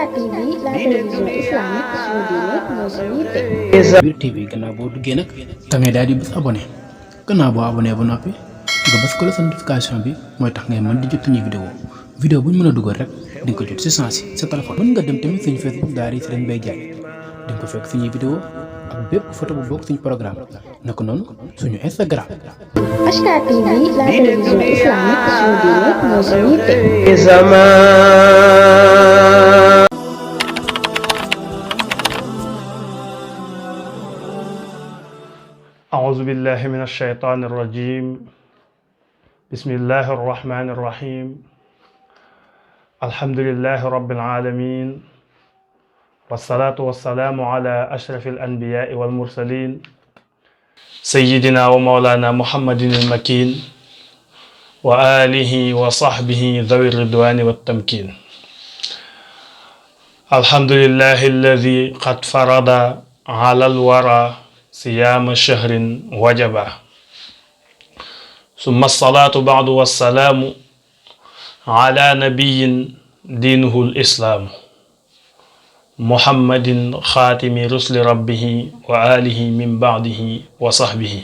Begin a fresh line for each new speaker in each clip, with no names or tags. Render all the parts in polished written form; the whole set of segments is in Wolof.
TV, la télévision islamique suñu diine mooy suñu yitte.
Biir TV gannaaw boo duggee nag da ngay daal di bës abonné gannaaw boo abonné ba noppi nga bës ko la sa notification bi mooy tax ngay mën di jot suñuy vidéo bu ñu mën a dugal rek di nga ko jot si sens sa téléphone. mën nga dem tamit suñu Facebook Daara Serigne Mbaye Diagne di nga ko fekk suñuy vidéo ak bépp photo bu bokk suñu programme naka noonu suñu Instagram.
HK TV, la télévision islamique suñu diine mooy suñu yitte.
أعوذ بالله من الشيطان الرجيم بسم الله الرحمن الرحيم الحمد لله رب العالمين والصلاة والسلام على أشرف الأنبياء والمرسلين سيدنا ومولانا محمد المكين وآله وصحبه ذوي الرضوان والتمكين الحمد لله الذي قد فرض على الورى صيام شهر وجبا ثم الصلاة بعد والسلام على نبي دينه الإسلام محمد خاتم رسل ربه وآله من بعده وصحبه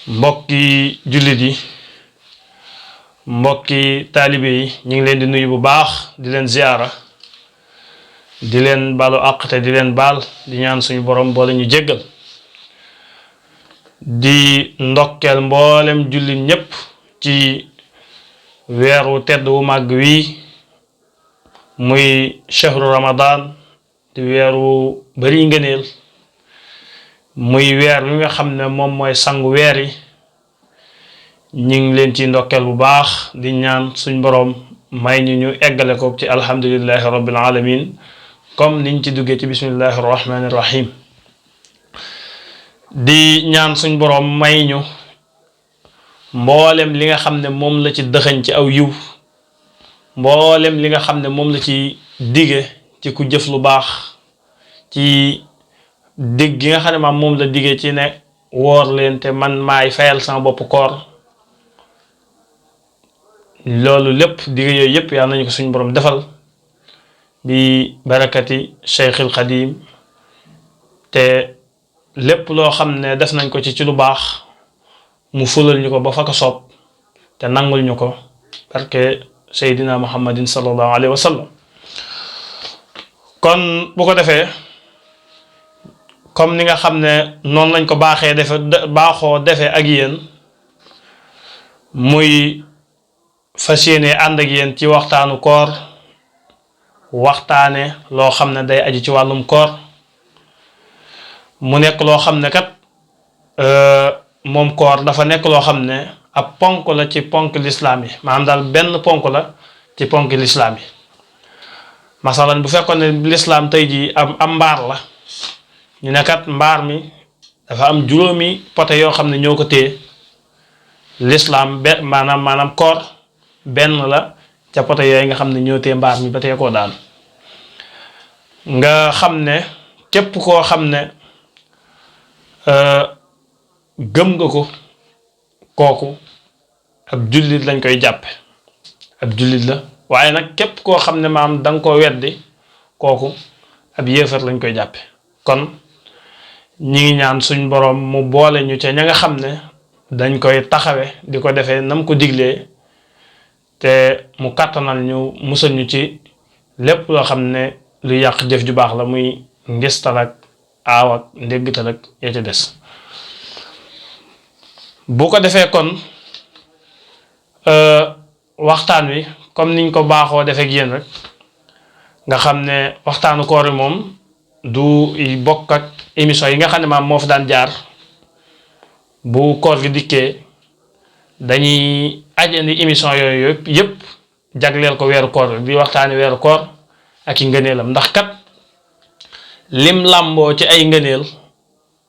mbokki jullit yi mbokki taalibe yi ñu ngi leen di nuyu bu baax di leen ziyaara di leen balu àq te di leen baal di ñaan suñu borom boole ñu jéggal di ndokkeel mboolem jullit ñépp ci weeru tedd wu màgg wi muy shahru ramadan di weeru bari ngëneel muy weer wi nga xam ne moom mooy sangu weer yi ñu ngi leen ci ndokkeel bu baax di ñaan suñ borom may ñu eggale ko ci alhamdulillahi rabbil alamin comme niñ ci duggee ci bismillahi rahmani rahim di ñaan suñ boroom may ñu mboolem li nga xam ne moom la ci dëxëñ ci aw yiw mboolem li nga xam ne moom la ci dige ci ku jëf lu baax ci dig gi nga xam ne maam moom la dige ci ne woor leen te man maay fayal sama bopp koor loolu lépp dige yooyu yépp yàlla nañu ko suñ boroom defal bi barakati Cheikhul Xadim te lépp loo xam ne def nañ ko ci lu baax mu fulal ñu ko ba fa ko soob te nangul ñu ko barke Seydina Muhammadin sallallahu alayhi wa sallam kon bu ko defee comme ni nga xam ne noonu lañ ko baaxoo defee ak yéen muy fas yéene ànd ak yéen ci waxtaanu koor waxtaane loo xam ne day aju ci wàllum koor mu nekk loo xam ne kat moom koor dafa nekk loo xam ne ab ponk la ci ponk lislaam yi maanaam daal benn ponk la ci ponk lislaam yi masalan bu fekkoon ne lislaam tey jii am mbaar la ñu ne kat mbaar mi dafa am juróomi pote yoo xam ne ñoo ko téye lislaam maanaam koor benn la ca pote yooyu nga xam ne ñoo tee mbaar mi ba tee koo daan nga xam ne képp koo xam ne gëm nga ko kooku ab jullit lañ koy jàppe ab jullit la waaye nag képp koo xam ne maam danga ko weddi kooku ab yéefar lañ koy jàppe kon ñi ngi ñaan suñ boroom mu boole ñu ca ña nga xam ne dañ koy taxawe di ko defee nam ko diglee te mu kàttanal ñu musal ñu ci lépp loo xam ne lu yàq jëf ju baax la muy ngistal ak aaw ak ndéggtal ak ya ca des bu ko defee kon waxtaan wi comme niñ ko baaxoo defee ak yéen rek nga xam ne waxtaanu koor yi moom du bokk ak émission yi nga xam ne maam moo fi daan jaar bu koor gi dikkee dañuy ajandi émission yooyu yëpp jagleel ko weeru koor di waxtaani weeru koor ak i ngëneelam ndax kat lim làmboo ci ay ngëneel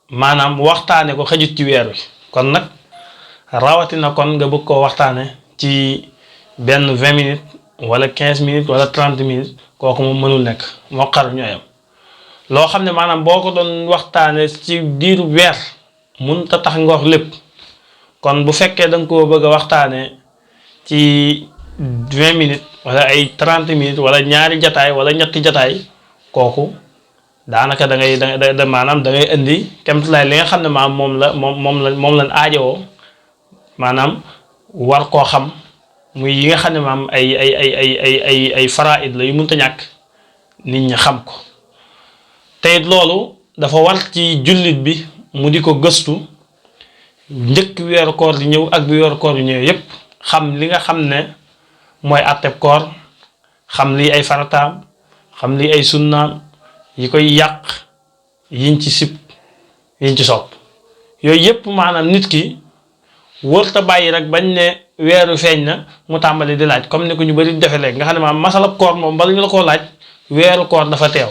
maanaam waxtaane ko xajut ci weer wi kon nag rawatina kon nga bëgg koo waxtaane ci benn 20 minutes wala 15 minutes wala 30 minutes kooku moom mënul nekk moo xar ñooyam loo xam ne maanaam boo ko doon waxtaane ci diiru weer mun ta tax nga wax lépp kon bu fekkee da nga koo bëgg a waxtaane ci 20 minutes wala ay 30 minutes wala ñaari jataay wala ñetti jataay kooku daanaka da ngay da maanaam da ngay indi kemtulaay li nga xam ne maam moom lañ aajowoo maanaam war koo xam muy yi nga xam ne maam ay faraid la yu mënta ñàkk nit ñi xam ko te it loolu dafa war ci jullit bi mu di ko gëstu njëkk weeru koor di ñëw ak bi weeru koor di ñëw yépp xam li nga xam ne mooy àtteb koor xam lii ay farataam xam lii ay sunnaam yi koy yàq yiñ ci sib yiñ ci sopp yooyu yépp maanaam nit ki wërta bàyyi rek bañ ne weeru feeñ na mu tàmbali di laaj comme ni ko ñu bari defe léegi nga xam ne maanaam masalab koor moom bala ñu la koo laaj weeru koor dafa teew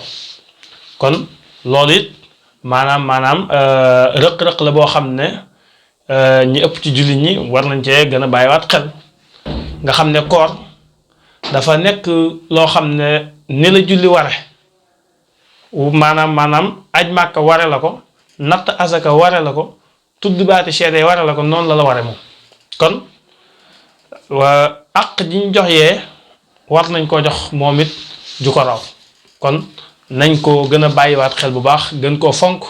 kon loolu it maanaam rëq-rëq la boo xam ne ñi ëpp ci jullit ñi war nañ cee gën a bàyyiwaat xel nga xam ne koor dafa nekk loo xam ne ni la julli ware maanaam aj màkka ware la ko natt asaka ware la ko tudd baati seede ware la ko noonu la ware moom kon àq ji ñu jox yee war nañ koo jox moom it ju ko raw kon nañ ko gën a bàyyiwaat xel bu baax gën koo fonk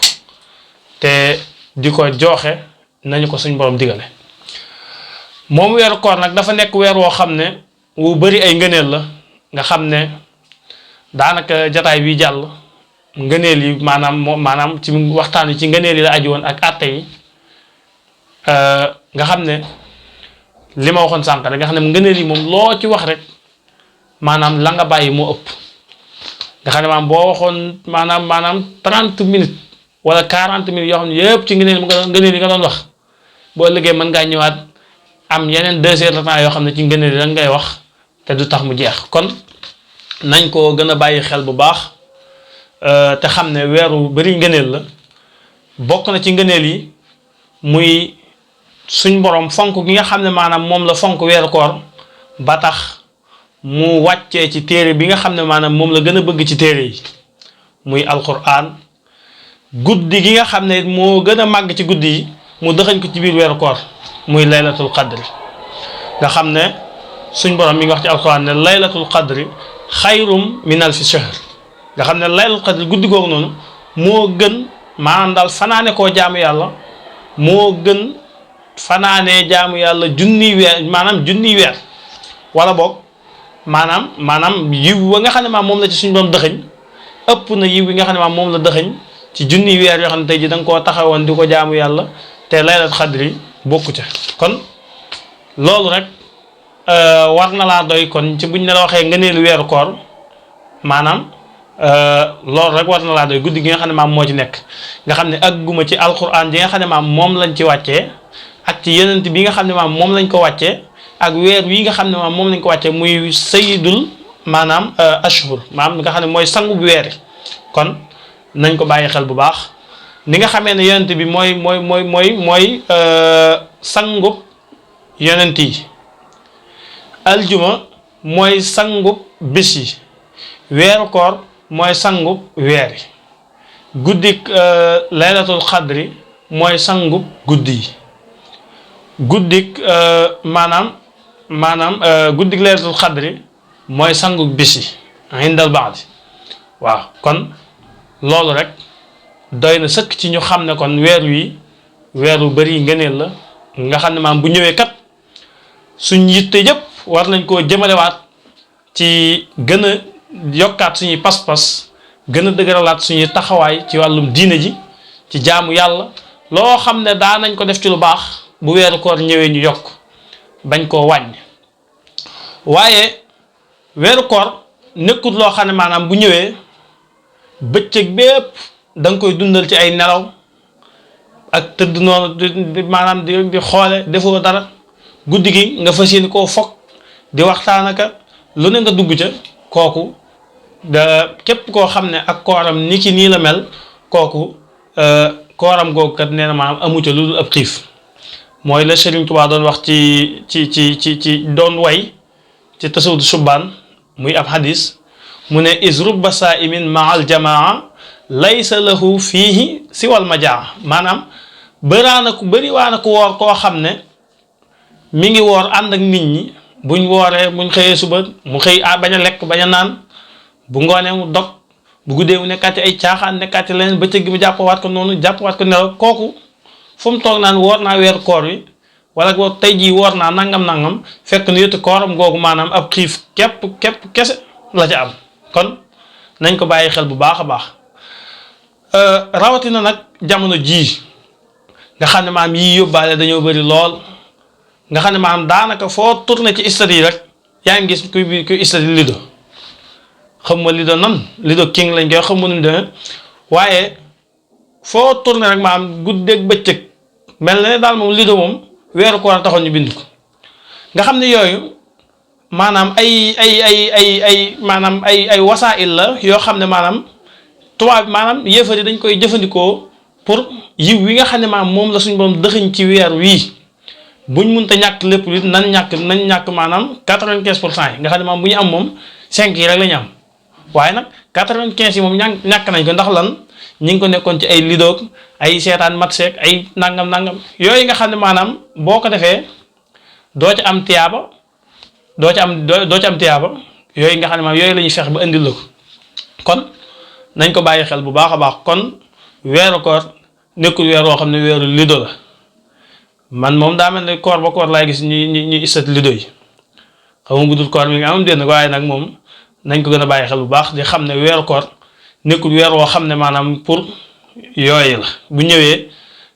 te di ko jooxe nañu ko suñ borom digale moom weeru koor nag dafa nekk weer woo xam ne wu bari ay ngëneel la nga xam ne daanaka jataay bi jàll ngëneel yi maanaam ci waxtaan wi ci ngëneel yi la aju woon ak àtte yi nga xam ne li ma waxoon sànq rek nga xam ne ngëneel yi moom loo ci wax rek maanaam la nga bàyyi moo ëpp nga xam ne maanaam boo waxoon maanaam 30 minutes wala 40 minutes yoo xam ne yëpp ci ngëneel yi nga doon wax boo liggéey mën ngaa ñëwaat am yeneen 2 heures de temps yoo xam ne ci ngëneel yi la ngay wax te du tax mu jeex kon nañ ko gën a bàyyi xel bu baax te xam ne weeru bari ngëneel la bokk na ci ngëneel yi muy suñ borom fonk gi nga xam ne maanaam moom la fonk weeru koor ba tax mu wàccee ci téere bi nga xam ne maanaam moom la gën a bëgg ci téere yi muy alquran guddi gi nga xam ne moo gën a màgg ci guddi yi mu dëxañ ko ci biir weeru koor muy laylatul qadri nga xam ne suñ borom mi ngi wax ci alquran ne laylatul qadri xayrum min alfi shahr nga xam ne laylatul qadri guddi googu noonu moo gën maanaam daal fanaane koo jaamu yàlla moo gën fanaanee jaamu yàlla junniy weer wala boog maanaam yiw wa nga xam ne maam moom la ci suñu borom dëxëñ ëpp na yiw yi nga xam ne maam moom la dëxëñ ci junniy weer yoo xam ne tey ji da nga koo taxawoon di ko jaamu yàlla te laylatul qadri bokku ca kon loolu rek war na laa doy kon ci buñ ne la waxee ngëneelu weeru koor maanaam loolu rek war na laa doy guddi gi nga xam ne maam moo ci nekk nga xam ne agguma ci alquran ji nga xam ne maam moom lañ ci wàccee ak ci yenent bi nga xam ne maam moom lañ ko wàccee ak weer wi nga xam ne maam moom lañ ko wàccee muy sayidul maanaam ashhur maanaam nga xam ne mooy sangu bu weeri kon nañ ko bàyyi xel bu baax ni nga xamee ne yenent bi mooy sangub yenent yi aljuma mooy sangub bis yi weeru koor mooy sangub weer yi guddik laylatul xadri mooy sangub guddi yi guddik guddik laylatul xadri mooy sangub bis yi indal baadi waaw kon loolu rek doy na sëkk ci ñu xam ne kon weer wi weeru bari ngëneel la nga xam ne maam bu ñëwee kat suñ yitte yëpp war nañ koo jëmalewaat ci gën a yokkaat suñuy pas-pas gën a dëgëralaat suñuy taxawaay ci wàllum diine ji ci jaamu yàlla loo xam ne daa nañ ko def ci lu baax bu weeru koor ñëwee ñu yokk bañ koo wàññ waaye weeru koor nekkut loo xam ne maanaam bu ñëwee bëccëg bépp da nga koy dundal ci ay nelaw ak tëdd noonu maanaam di xoole defoo dara guddi gi nga fas yéene koo fokk di waxtaan aka lu ne nga dugg ca kooku da képp koo xam ne ak kooram ni ki nii la mel kooku kooram googu kat nee na maanaam amu ca lu dul ab xiif mooy la Sëriñ Tuubaa doon wax ci doon way ci tasawudu subbaan muy ab hadis mu ne is rubba saa'imin ma'al jamaa laysa lahu fiihi siwal majaa maanaam bëri waa na ko woor koo xam ne mi ngi woor ànd ak nit ñi buñ wooree buñ xëyee suba mu xëy bañ a lekk bañ a naan bu ngoonee mu dog bu guddee mu nekkaat ci ay caaxaan nekkaat ci leneen bëccëg gi mu jàppawaat ko noonu jàppawaat ko nelaw kooku fu mu toog naan woor naa weeru koor wi wala boo tey jii woor naa nangam fekk na yëtt kooram googu maanaam ab xiif képp kese la ca am. kon nañ ko bàyyi xel bu baax a baax rawatina nag jamono jii nga xam ne maam yii yóbbaale dañoo bëri lool nga xam ne maam daanaka foo tourné ci stade yi rek yaa ngi gis kuy stade lido xam ma lido nan lido king lañ koy xam nu mu demee waaye foo tourné rek maam guddeeg bëccëg mel na ne daal moom lido moom weeru koor a taxoon ñu bind ko nga xam ne yooyu maanaam ay maanaam ay wasaa'il la yoo xam ne maanaam tubaab bi maanaam yéefar yi dañ koy jëfandikoo pour yiw wi nga xam ne maanaam moom la suñu borom dëxëñ ci weer wii buñ mënta ñàkk lépp li nañ ñàkk maanaam 95% yi nga xam ne maanaam bu ñu am moom 5 yi rek la ñu am waaye nag 95 yi moom ñàkk nañ ko ndax lan ñi ngi ko nekkoon ci ay lidoog ay seetaan mat seek ay nangam yooyu nga xam ne maanaam boo ko defee doo ci am tiyaaba doo ci am tiyaaba yooyu nga xam ne maanaam yooyu la ñuy fex ba indil la ko kon nañ ko bàyyi xel bu baax a baax kon weeru koor nekkul weer woo xam ne weeru lido la man moom daa mel ne koor ba koor laay gis ñu istat lido yi xam nga budul koor mi nga am dénn waaye nag moom nañ ko gën a bàyyi xel bu baax di xam ne weeru koor nekkul weer woo xam ne maanaam pour yooyu la bu ñëwee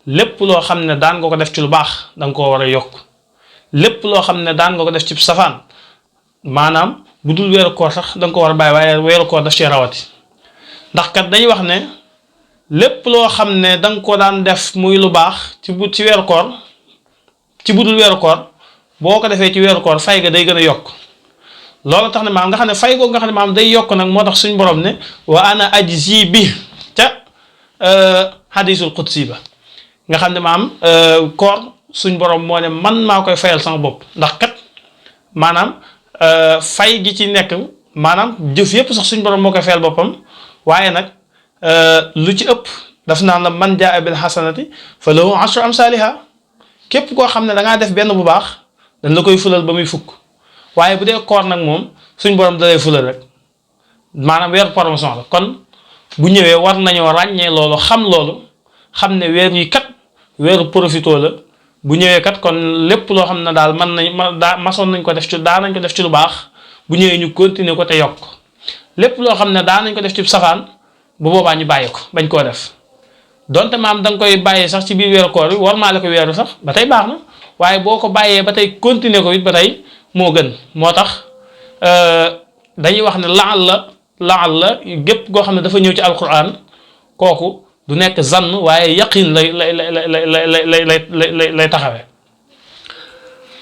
lépp loo xam ne daan nga ko def ci lu baax da nga koo war a yokk lépp loo xam ne daan nga ko def ci safaan maanaam bu dul weeru koor sax da nga ko war a bàyyi waaye weeru koor daf cee rawati ndax kat dañuy wax ne lépp loo xam ne da nga ko daan def muy lu baax ci weeru koor ci budul weeru koor boo ko defee ci weeru koor fay ga day gën a yokk loolu tax ne maam nga xam ne fay googu nga xam ne maam day yokk nag moo tax suñ borom ne wa ana ajzi bi ca hadisul qudsi ba nga xam ne maam koor suñ borom moo ne man maa koy fayal sama bopp ndax kat maanaam fay gi ci nekk maanaam jëf yépp sax suñ borom moo koy fayal boppam waaye nag lu ci ëpp daf naan la man jaa bil hasanati fa lahu ashru amsaliha képp koo xam ne da ngaa def benn bu baax dañ la koy fulal ba muy fukk waaye bu dee koor nag moom suñ borom da lay fulal rek maanaam weeru promotion la kon bu ñëwee war nañoo ràññee loolu xam ne weer yi kat weeru profito la bu ñëwee kat kon lépp loo xam ne daal masoon nañ ko def ci daa nañ ko def ci lu baax bu ñëwee ñu continuer ko te yokk lépp loo xam ne daa nañ ko def ci safaan bu boobaa ñu bàyyi ko bañ koo def donte maam da nga koy bàyyi sax ci biir weeru koor bi war maa la ko weeru sax ba tey baax na waaye boo ko bàyyee ba tey continuer ko it ba tey moo gën moo tax dañuy wax ne laal la gépp goo xam ne dafa ñëw ci alquran kooku du nekk zann waaye yaqin lay taxawee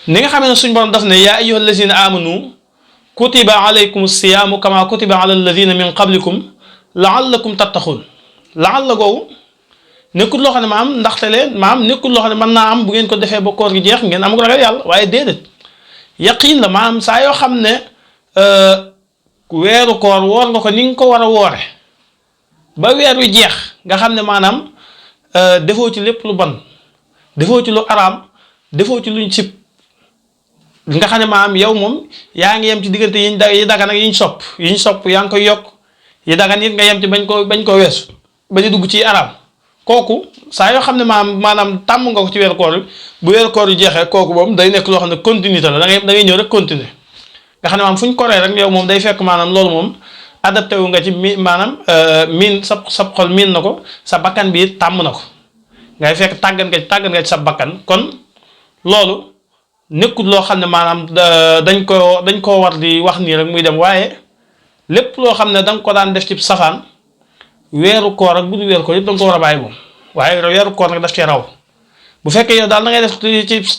ni nga xamee ne suñ borom daf ne yaa ayyuha allazina amanu kutiba alaykum siyaamu kama kutiba ala alladina min qablikum laallakum tattaxun laal la googu nekkul loo xam ne maam ndaxte leen maam nekkul loo xam ne mën naa am bu ngeen ko defee ba koor gi jeex ngeen am ko ragal yàlla waaye déedéet yaqiin la maam saa yoo xam ne weeru koor woor nga ko ni nga ko war a woore ba weer wi jeex nga xam ne maanaam defoo ci lépp lu bon defoo ci lu araam defoo ci luñ sib nga xam ne maanaam yow moom yaa ngi yem ci diggante yi dagan ak yiñ sopp yaa ngi koy yokk yi dagan it nga yem ci bañ koo weesu bañ a dugg ci araam kooku saa yoo xam ne maanaam tàmm nga ko ci weeru koor bi bu weeru koor yu jeexee kooku moom day nekk loo xam ne continuité la da ngay ñëw rek continuer nga xam ne maanaam fu ñu koree rek yow moom day fekk maanaam loolu moom adapté wu nga ci maanaam miin sa xol miin na ko sa bakkan bi it tàmm na ko ngay fekk tàggat nga ci sa bakkan kon loolu nekkul loo xam ne maanaam dañ koo war di wax nii rek muy dem waaye lépp loo xam ne da nga ko daan def ci safaan weeru koor ak bu du weeru koor yëpp da nga ko war a bàyyi moom waaye weeru koor nag daf cee raw bu fekkee yow daal da ngay def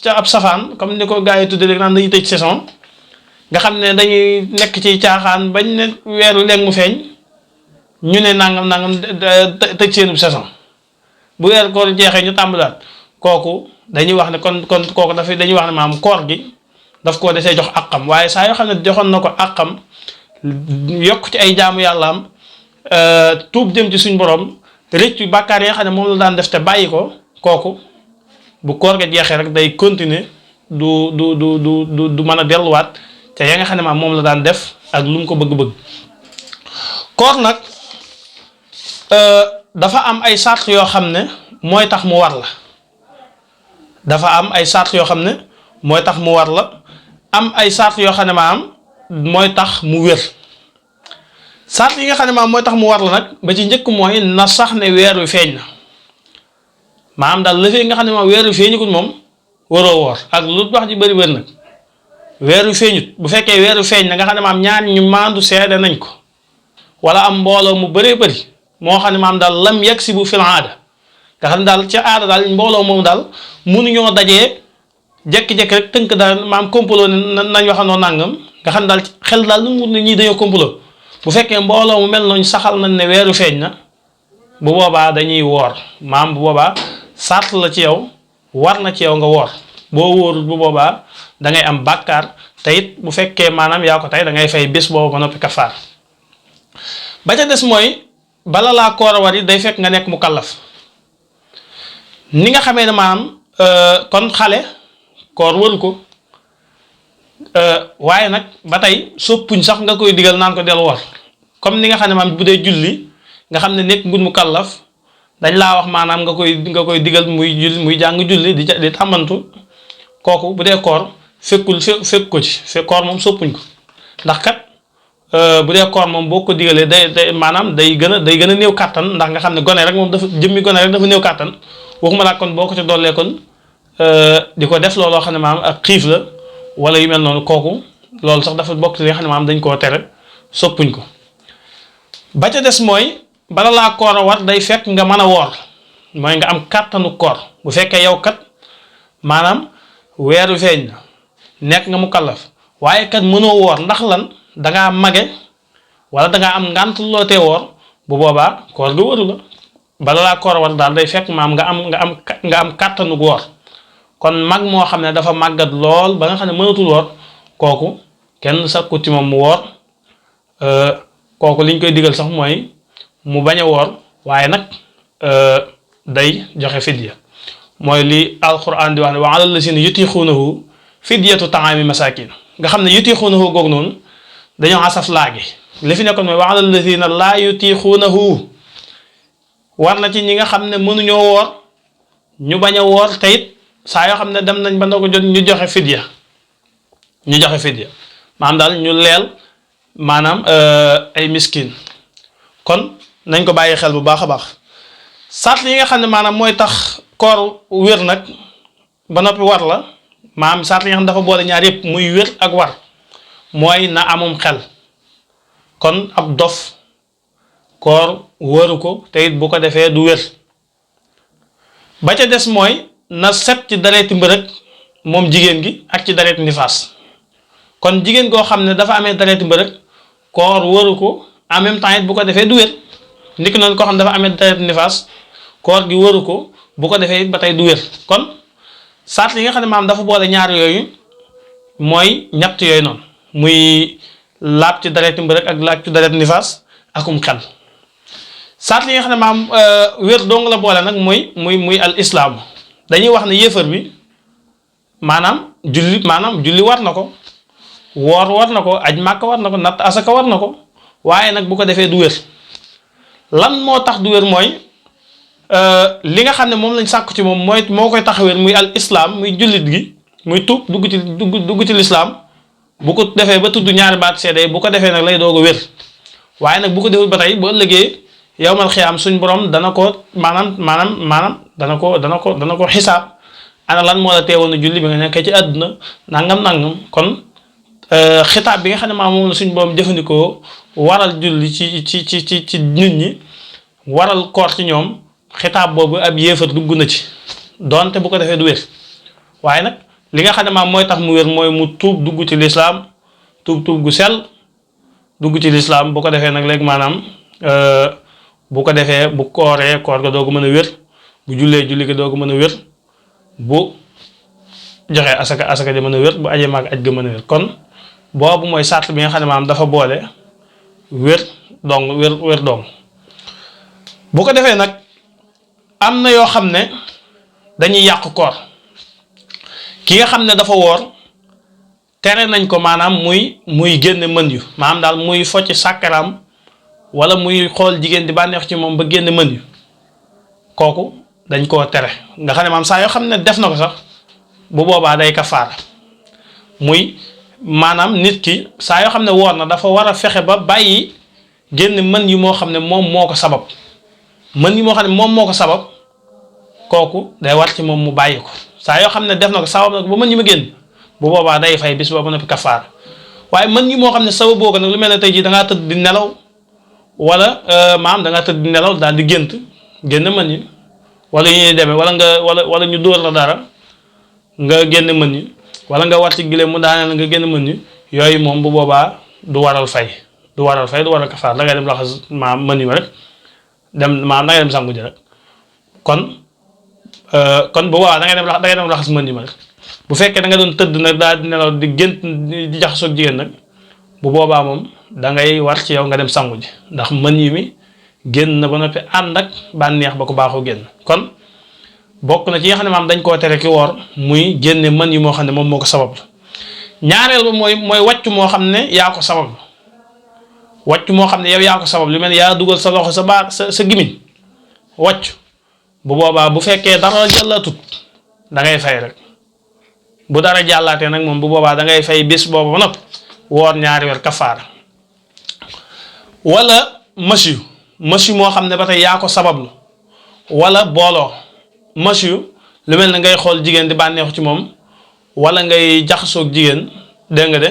ci ab safaan comme ni ko gars yi tuddee léegi naan dañuy tëj saison nga xam ne dañuy nekk ci caaxaan bañ ne weeru léegi mu feeñ ñu ne nangam tëj seenub saison bu weeru koor jeexee ñu tàmbalaat kooku dañuy wax ne kon kooku dafay dañuy wax ne maam koor gi daf koo desee jox àqam waaye saa yoo xam ne joxoon na ko àqam yokk ci ay jaamu yàllaam tuub jëm ci suñ borom rëccu bàkkaar yi nga xam ne moom la daan def te bàyyi ko kooku bu koor ga jeexee rek day continuer du mën a delluwaat te ya nga xam ne maam moom la daan def ak lu mu ko bëgg-bëgg. koor nag dafa am ay sart yoo xam ne mooy tax mu war la dafa am ay sart yoo xam ne mooy tax mu war la am ay sart yoo xam ne maam mooy tax mu wér. sart yi nga xam ne maam mooy tax mu war la nag ba ci njëkk mooy na sax ne weer wi feeñ na maam daal la fi nga xam ne maam weer wi feeñukut moom waroo woor ak lu wax ji bëri bëri nag weer wi feeñut bu fekkee weer wi feeñ na nga xam ne maam ñaar ñu maandu seede nañ ko wala am mbooloo mu bëree bëri moo xam ne maam daal lam yegg si bu fil aada nga xam ne daal ci aada daal mbooloo moom daal mënuñoo dajee jékki-jékki rek tënk daal maam complot nañ waxandoo nangam nga xam ne daal xel daal lu mu wut ne ñii dañoo complot bu fekkee mbooloo mu mel noonu saxal nañ ne weeru feeñ na bu boobaa dañuy woor maam bu boobaa sart la ci yow war na ci yow nga woor boo wóorul bu boobaa da ngay am bàkkaar te it bu fekkee maanaam yaa ko tey da ngay fay bés boobu ba noppi kafaar. ba ca des mooy bala laa koor a war yi day fekk nga nekk mu kallaf ni nga xamee ne maanaam kon xale koor waru ko waaye nag ba tey soppuñ sax nga koy digal naan ko del war comme ni nga xam ne maanaam bu dee julli nga xam ne nekk ngut mu kallaf dañ laa wax maanaam nga koy digal muy jàng julli di tàmmantu kooku bu dee koor fekk ko ci koor moom soppuñ ko ndax kat bu dee koor moom boo ko digalee day maanaam day gën a néew kàttan ndax nga xam ne gone rek moom dafa jëmmi gone rek dafa néew kàttan waxuma laa kon boo ko ci dollee kon di ko def looloo xam ne maanaam ak xiif la wala yu mel noonu kooku loolu sax dafa bokk ci li nga xam ne maanaam dañ koo tere soppuñ ko. ba ca des mooy bala laa koor a war day fekk nga mën a woor mooy nga am kàttanu koor bu fekkee yow kat maanaam weeru feeñ na nekk nga mu kallaf waaye kat mënoo woor ndax lan dangaa mage wala dangaa am ngànt loo tee woor bu boobaa koor ga waru la bala laa koor a war daal day fekk maam nga am kàttanu woor kon mag moo xam ne dafa màggat lool ba nga xam ne mënatul woor kooku kenn sakku ci moom mu woor kooku liñ koy digal sax mooy mu bañ a woor waaye nag day joxe fidya mooy li alquran di wax ne wa alal lazina yutiquunahu fidyatu taami masakin nga xam ne yutiquunahu googu noonu dañoo asaf laagi li fi nekkoon mooy wa alal lazina laa yutiquunahu war na ci ñi nga xam ne mënuñoo woor ñu bañ a woor te it saa yoo xam ne dem nañ ba ndogu jot ñu joxe fidya maanaam daal ñu leel maanaam ay miskin kon nañ ko bàyyi xel bu baax a baax sart yi nga xam ne maanaam mooy tax koor wér nag ba noppi war la maanaam sart yi nga xam ne dafa boole ñaar yëpp muy wér ak war mooy na amum xel kon ab dof koor wëru ko te it bu ko defee du wér. ba ca des mooy na set ci dareeti mbërëg moom jigéen gi ak ci dareeti nifaas kon jigéen goo xam ne dafa amee dareeti mbërëg koor wëru ko en même temps it bu ko defee du wér niki noonu koo xam ne dafa amee dareeti nifaas koor gi wëru ko bu ko defee it ba tey du wér. kon sart yi nga xam ne maam dafa boole ñaar yooyu mooy ñett yooyu noonu muy laab ci dareeti mbërëg ak laab ci dareeti nifaas akum xel. sart yi nga xam ne maam wér dong la boole nag muy al islaam dañuy wax ne yéefar bi maanaam julli war na ko woor war na ko aj màkk war na ko natt asaka war na ko waaye nag bu ko defee du wér. lan moo tax du wér mooy li nga xam ne moom lañ sàkku ci moom mooy moo koy tax wér muy al islaam muy jullit gi muy tuub dugg ci lislaam bu ko defee ba tudd ñaari baat seede bu ko defee nag lay doog a wér waaye nag bu ko deful ba tey bu ëllëgee yowmal xiyaam suñ borom dana ko maanaam dana ko xisaab ana lan moo la teewoon a julli bi nga nekkee ci àdduna nangam kon xitaab bi nga xam ne maam moom la suñ borom jëfandikoo waral julli ci nit ñi waral koor ci ñoom xitaab boobu ab yéefar dugg na ci donte bu ko defee du wér waaye nag li nga xam ne maam mooy tax mu wér mooy mu tuub dugg ci lislaam tuub gu sell dugg ci lislaam bu ko defee nag léegi maanaam bu ko defee bu kooree koor ga doo ko mën a wér bu jullee julli ga doo ko mën a wér bu joxee asaka ja mën a wér bu ajee maag aj ga mën a wér kon boobu mooy sart bi nga xam ne maam dafa boole wér dong bu ko defee nag am na yoo xam ne dañuy yàq koor ki nga xam ne dafa woor tere nañ ko maanaam muy génne mën yu maanaam daal muy focc sàkkaraam wala muy xool jigéen di bànneex ci moom ba génne mën yu kooku dañ koo tere nga xam ne maam saa yoo xam ne def na ko sax bu boobaa day kafaara muy maanaam nit ki saa yoo xam ne woor na dafa war a fexe ba bàyyi génn mën yi moo xam ne moom moo ko sabab mën yi moo xam ne moom moo ko sabab kooku day war ci moom mu bàyyi ko saa yoo xam ne def na ko sabab nag ba mën yi ma génn bu boobaa day fay bis boobu noppi kafaara waaye mën yi moo xam ne sabab boo ko nag lu mel ne tey jii da ngaa tëdd di nelaw wala maam da ngaa tëdd di nelaw daal di génn mën yi wala yu ñuy demee wala ñu dóor la dara nga génn mën yi wala nga war ci gileem mu daaneel nga génn mën yi yooyu moom bu boobaa du waral fay du waral kafaara da ngay dem raxas maam mën yi rek dem maam da ngay dem sangu ji rek kon bu boobaa da ngay dem raxas mën yi ma rek bu fekkee da nga doon tëdd nag daal di nelaw di gént di jaxasoo ak jigéen nag bu boobaa moom da ngay war ci yow nga dem sangu ji ndax mën yi mi génn na ba noppi ànd ak bànneex ba ko baaxoo génn kon bokk na ci nga xam ne maam dañ koo tere ki woor muy génne mën yi moo xam ne moom moo ko sabab ñaareel ba mooy wàcc moo xam ne yaa ko sabab wàcc moo xam ne yow yaa ko sabab lu mel ne yaa dugal sa loxo sa baat sa gimiñ wàcc bu boobaa bu fekkee dara jàllatut da ngay fay rek bu dara jàllaatee nag moom bu boobaa da ngay fay bis boobu ba noppi woor ñaari weer kafaara wala masiyu moo xam ne ba tey yaa ko sabablu wala booloo masiyu lu mel ne ngay xool jigéen di bànneexu ci moom wala ngay jaxasoog jigéen dégg nga de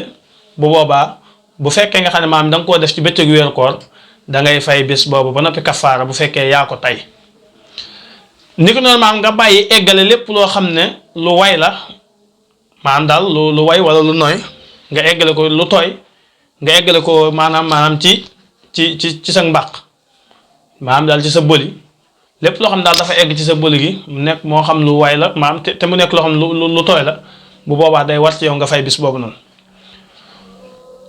bu boobaa bu fekkee nga xam ne maam da nga koo def ci bëccëgu weeru koor da ngay fay bis boobu ba noppi kafaara bu fekkee yaa ko tey ni ko noonu maam nga bàyyi eggale lépp loo xam ne lu way la maanaam daal lu way wala lu nooy nga eggale ko lu tooy nga eggale ko maanaam ci sa mbàq maanaam daal ci sa bëli lépp loo xam daal dafa egg ci sa bëli gi mu nekk moo xam lu way la maanaam te mu nekk loo xam lu tooy la bu boobaa day war ci yow nga fay bis boobu noonu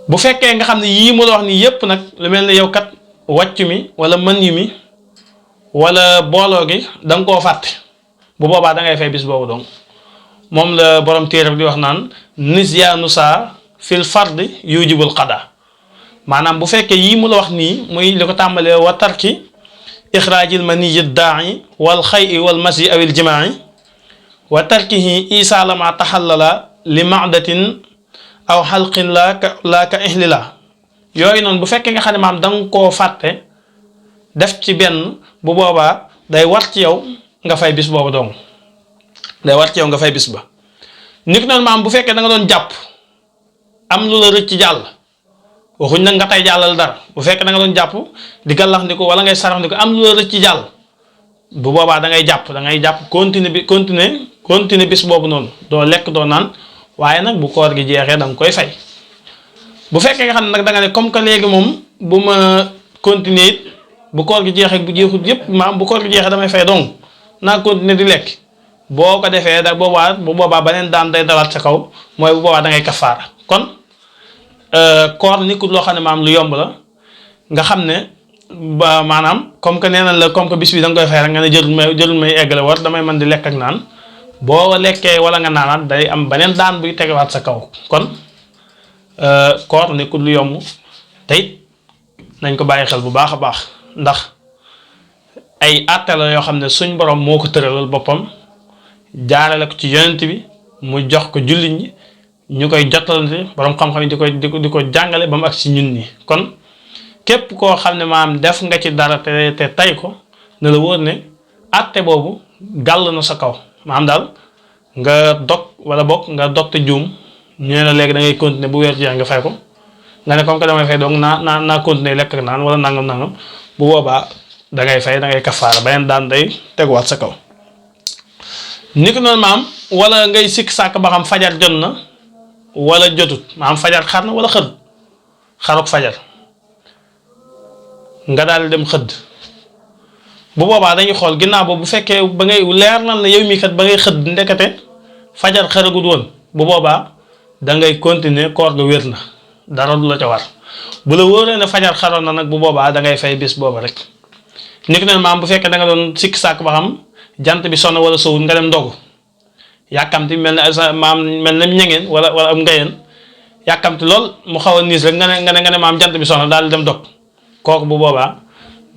bu fekkee nga xam ne yii mu la wax nii yépp nag lu mel ne yow kat wàcc mi wala mën yi mi wala booloo gi da nga koo fàtte bu boobaa da ngay fay bis boobu donc moom la borom téere bi di wax naan nisyaanu saa fil fardi yujibul qada maanaam bu fekkee yii mu la wax nii muy li ko tàmbalee wa tarki ixraajil maniyi daai wal xay wal masi awil jimaai wa tarkihi isalama taxallala li madatin aw xalqin laa ka ihlila yooyu noonu bu fekkee nga xam ne maam da nga koo fàtte def ci benn bu boobaa day war ci yow nga fay bis boobu dong day war ci yow nga fay bis ba ni ko noonu maam bu fekkee da nga doon jàpp am lu la rëcc jàll waxuñ nag nga tey jàllal dara bu fekkee da nga doon jàpp di gàllax ndiko wala ngay sarax ndiko am lu la rëcc jàll bu boobaa da ngay jàpp continuer bis boobu noonu doo lekk doo naan waaye nag bu koor gi jeexee da nga koy fay bu fekkee nga xam ne nag da nga ne comme que léegi moom bu ma continuer it bu koor gi jeexee bu jeexut yépp maam bu koor gi jeexee damay fay donc naa continuer di lekk boo ko defee da bu boobaa beneen daan day dalaat sa kaw mooy bu boobaa da ngay kafaara kon koor nekkul loo xam ne maam lu yomb la nga xam ne ba maanaam comme que nee na la comme que bis bi da nga koy fay rek nga ne jërul may eggale war damay mën di lekk ak naan boo lekkee wala nga naanaat day am beneen daan buy tegewaat sa kaw kon koor nekkul lu yomb te it nañ ko bàyyi xel bu baax a baax ndax ay àtte la yoo xam ne suñ borom moo ko tëralal boppam jaarale ko ci yonent bi mu jox ko jullit ñi ñu koy jottalante borom xam-xam yi di ko jàngale ba mu ak ci ñun ñi kon képp koo xam ne maam def nga ci dara te tay ko ne la wóor ne àtte boobu gàll na sa kaw maam daal nga dog wala bokk nga dog te juum ñu ne la léegi da ngay continuer bu weer jeex nga fay ko nga ne comme que damay fay donc naa continuer lekk ak naan wala nangam bu boobaa da ngay fay da ngay kafaara beneen daan day teguwaat sa kaw. ni ko noonu maam wala ngay sikk sàkk ba xam fajar jot na wala jotut maam fajar xar na wala xaruk fajar nga daal dem xëdd bu boobaa dañuy xool ginnaaw boobu bu fekkee ba ngay leer na la yow mii kat ba ngay xëdd ndekete fajar xaragut woon bu boobaa da ngay continuer koor ga wér na dara du la ca war bu la wóoree ne fajar xaroon na nag bu boobaa da ngay fay bis booba rek. ni ko noonu maam bu fekkee da nga doon sikk sàkk ba xam jant bi sonn wala sowut nga dem ndogu yàkkamti mel ne sa maam mel ne ñangeen wala am ngayeen yàkkamti lool mu xaw a niis rek nga ne maam jant bi soxna daal di dem dog kooku bu boobaa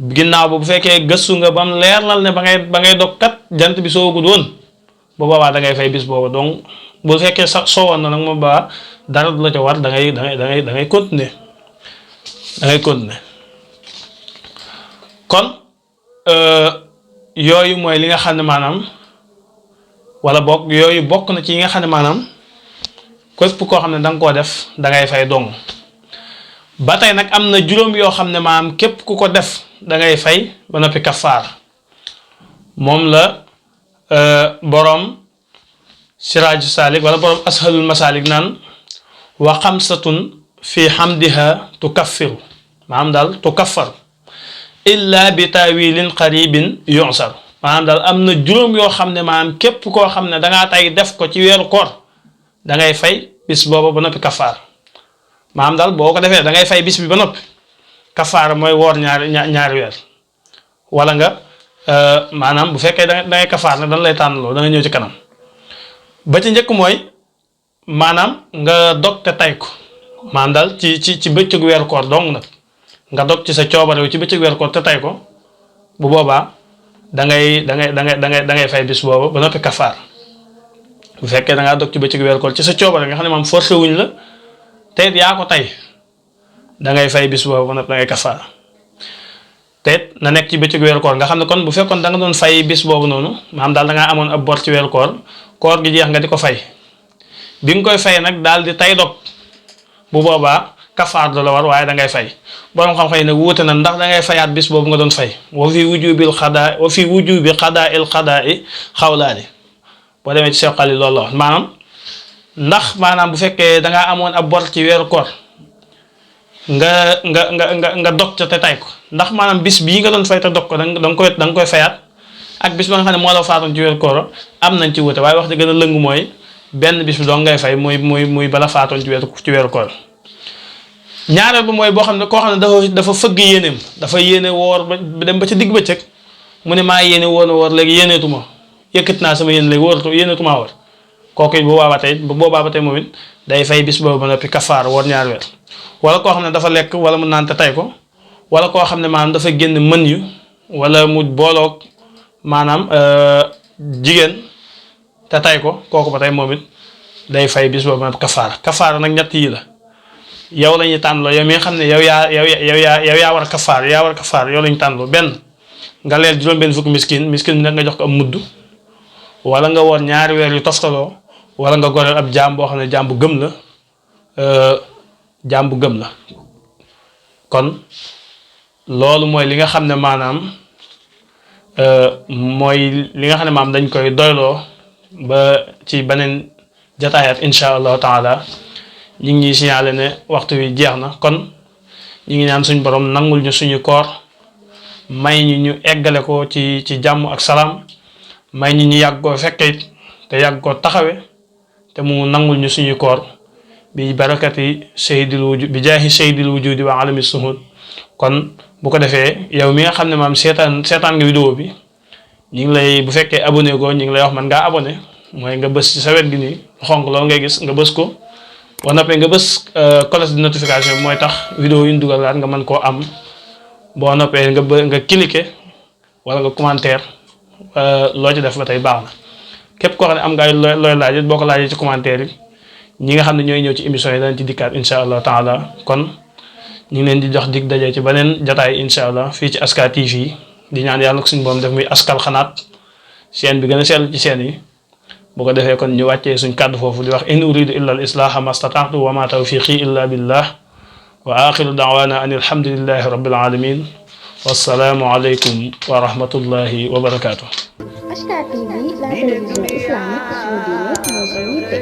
ginnaaw bu fekkee gëstu nga ba mu leer lal ne ba ngay dog kat jant bi soogul woon bu boobaa da ngay fay bis boobu donc bu fekkee sax soowoon na nag moom ba dara du la ca war da ngay continuer kon yooyu mooy li nga xam ne maanaam wala boog yooyu bokk na ci yi nga xam ne maanaam képp koo xam ne da nga koo def da ngay fay dong ba tey nag am na juróom yoo xam ne maanaam képp ku ko def da ngay fay ba noppi kafaar moom la boroom siraaju saalik wala boroom ashalul masaalik naan wa xamsatun fi xamdiha tukaffiru maanaam daal tukaffar illa bi taawilin qaribin yunsar maanaam daal am na juróom yoo xam ne maanaam képp koo xam ne dangaa tay def ko ci weeru koor da ngay fay bis booba ba noppi kafaar maanaam daal boo ko defee da ngay fay bis bi ba noppi kafaar mooy woor ñaari weer wala nga maanaam bu fekkee da ngay kafaar nag dañ lay tànnaloo da nga ñëw ci kanam ba ci njëkk mooy maanaam nga dog te tay ko maanaam daal ci bëccëgu weeru koor dong nag nga dog ci sa coobarew ci bëccëgu weeru koor te tay ko bu boobaa da ngay fay bis boobu ba noppi kafaar bu fekkee da ngaa dog ci bëccëgu weeru koor ci sa coobare nga xam ne maam forcé wuñ la te it yaa ko tay da ngay fay bis boobu ba noppi da ngay kafaar te it na nekk ci bëccëgu weeru koor nga xam ne kon bu fekkoon da nga doon fay bis boobu noonu maanaam daal da ngaa amoon ab bor ci weeru koor gi jeex nga di ko fay bi nga koy fay nag daal di tay dog bu boobaa kafaar du la war waaye da ngay fay borom xam-xam yi nag wuute na ndax da ngay fayaat bis boobu nga doon fay wa fi wujubi qadaa il qadaa i xawlaani boo demee ci Cheikh Khalil loolu la wax maanaam ndax maanaam bu fekkee da ngaa amoon ab bor ci weeru koor nga dog ca te tay ko ndax maanaam bis bii nga doon fay te dog ko da nga koy fayaat ak bis ba nga xam ne moo la faatoon ci weeru koor am nañ ci wuute waaye wax di gën a lëngu mooy benn bis bi doo ngay fay muy bala faatoon ci weeru koor ñaareel ba mooy boo xam ne koo xam ne dafa fëgg yéeneem dafa yéene woor ba dem ba ca digg bëccëg mu ne maa yéene woor léegi yéeneetuma yëkkat naa sama yéene léegi yéeneetuma woor kooku it bu boobaa ba tey moom it day fay bis boobu ba noppi kafaar woor ñaari weer wala koo xam ne dafa lekk wala mu naan te tay ko wala koo xam ne maanaam dafa génn mën yu wala mu booloog maanaam jigéen te tay ko kooku ba tey moom it day fay bis boobu ba noppi kafaar nag ñett yi la yow la ñuy tànnloo yow mi nga xam ne yow yaa war a kafaar yow la ñu tànnloo benn nga leel juróom-benn fukki miskin bi nag nga jox ko am mudd wala nga woor ñaari weer yu toftaloo wala nga goreel ab jaam boo xam ne jaam bu gëm la kon loolu mooy li nga xam ne maanaam mooy li nga xam ne maanaam dañ koy doyloo ba ci beneen jataayat insha allahu taala ñu ngi signalé ne waxtu wi jeex na kon ñu ngi ñaan suñu borom nangul ñu suñu koor may ñu eggale ko ci jàmm ak salaam may ñu yàgg koo fekke te yàgg koo taxawe te mu nangul ñu suñu koor bi barakati bi jaahi sayyidil wujudi wa alami suhud kon bu ko defee yow mi nga xam ne maam seetaan nga vidéo bi ñu ngi lay bu fekkee abonné goo ñu ngi lay wax man ngaa abonné mooy nga bës ci sa wet gi nii xonq loolu ngay gis nga bës ko boo noppee nga bës cloche de notification bi mooy tax vidéo yu ñu dugalaat nga mën koo am boo noppee nga cliquer wala nga commentaire loo ci def ba tey baax na képp koo xam ne am nga ay looy laaj it boo ko laajee ci commentaire yi ñi nga xam ne ñooy ñëw ci émission yi danañ ci dikkaat incha allah taala kon ñu ngi leen di jox dig daje ci beneen jataay incha allah fii ci Aska TV di ñaan yàlla ko suñu borom def muy askal xanaat chaîne bi gën a sell ci chaîne yi bu ko defee kon ñu wàccee suñ kàddu foofu di wax in uridu illa al islaha ma stata'tu wa ma tawfiqi illa billah wa axiru da'wana an alhamdulillahi rabbil alamin wassalaamu aleykum wa rahmatullahi wa barakatuh.
Aska TV, la télévision islamique suñu diine mooy suñu yitte.